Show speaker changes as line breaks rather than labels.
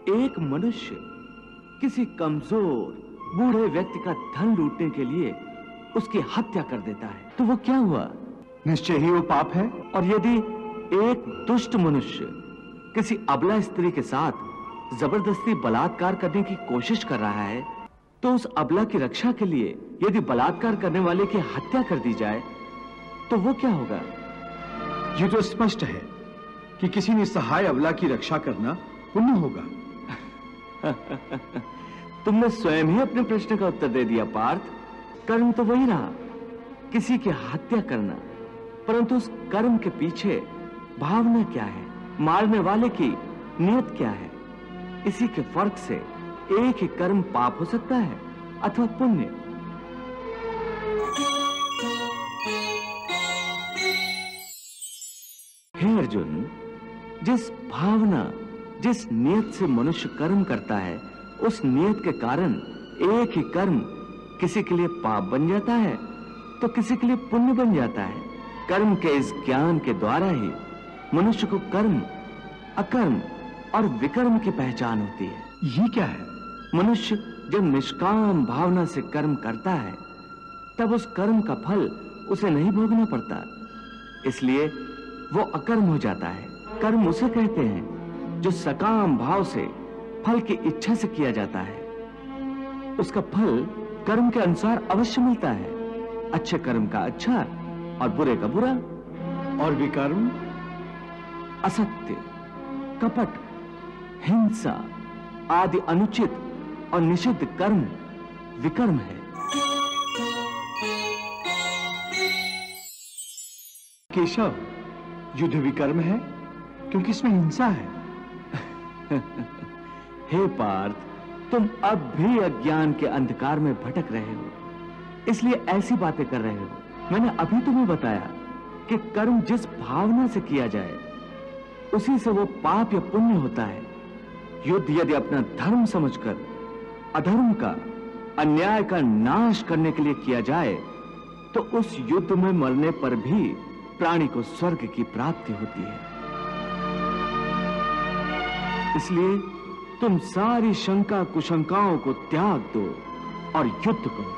एक मनुष्य किसी कमजोर बूढ़े व्यक्ति का धन लूटने के लिए उसकी हत्या कर देता है, तो वो क्या हुआ?
निश्चय ही वो पाप है।
और यदि एक दुष्ट मनुष्य किसी अबला स्त्री के साथ जबरदस्ती बलात्कार करने की कोशिश कर रहा है, तो उस अबला की रक्षा के लिए यदि बलात्कार करने वाले की हत्या कर दी जाए तो वो क्या होगा?
ये तो स्पष्ट है कि किसी निसहाय अबला की रक्षा करना पुण्य होगा।
तुमने स्वयं ही अपने प्रश्न का उत्तर दे दिया पार्थ। कर्म तो वही रहा, किसी की हत्या करना, परंतु उस कर्म के पीछे भावना क्या है, मारने वाले की नियत क्या है, इसी के फर्क से एक ही कर्म पाप हो सकता है अथवा पुण्य। हे अर्जुन, जिस भावना, जिस नियत से मनुष्य कर्म करता है, उस नियत के कारण एक ही कर्म किसी के लिए पाप बन जाता है तो किसी के लिए पुण्य बन जाता है। कर्म के इस ज्ञान के द्वारा ही मनुष्य को कर्म, अकर्म और विकर्म की पहचान होती है।
ये क्या है?
मनुष्य जब निष्काम भावना से कर्म करता है तब उस कर्म का फल उसे नहीं भोगना पड़ता, इसलिए वो अकर्म हो जाता है। कर्म उसे कहते हैं जो सकाम भाव से फल की इच्छा से किया जाता है। उसका फल कर्म के अनुसार अवश्य मिलता है, अच्छे कर्म का अच्छा और बुरे का बुरा।
और विकर्म?
असत्य, कपट, हिंसा आदि अनुचित और निषिद्ध कर्म विकर्म है।
केशव, युद्ध विकर्म है क्योंकि इसमें हिंसा है।
हे पार्थ, तुम अब भी अज्ञान के अंधकार में भटक रहे हो, इसलिए ऐसी बातें कर रहे हो। मैंने अभी तुम्हें बताया कि कर्म जिस भावना से किया जाए उसी से वो पाप या पुण्य होता है। युद्ध यदि अपना धर्म समझकर अधर्म का, अन्याय का नाश करने के लिए किया जाए तो उस युद्ध में मरने पर भी प्राणी को स्वर्ग की प्राप्ति होती है। इसलिए तुम सारी शंका कुशंकाओं को त्याग दो और युद्ध करो।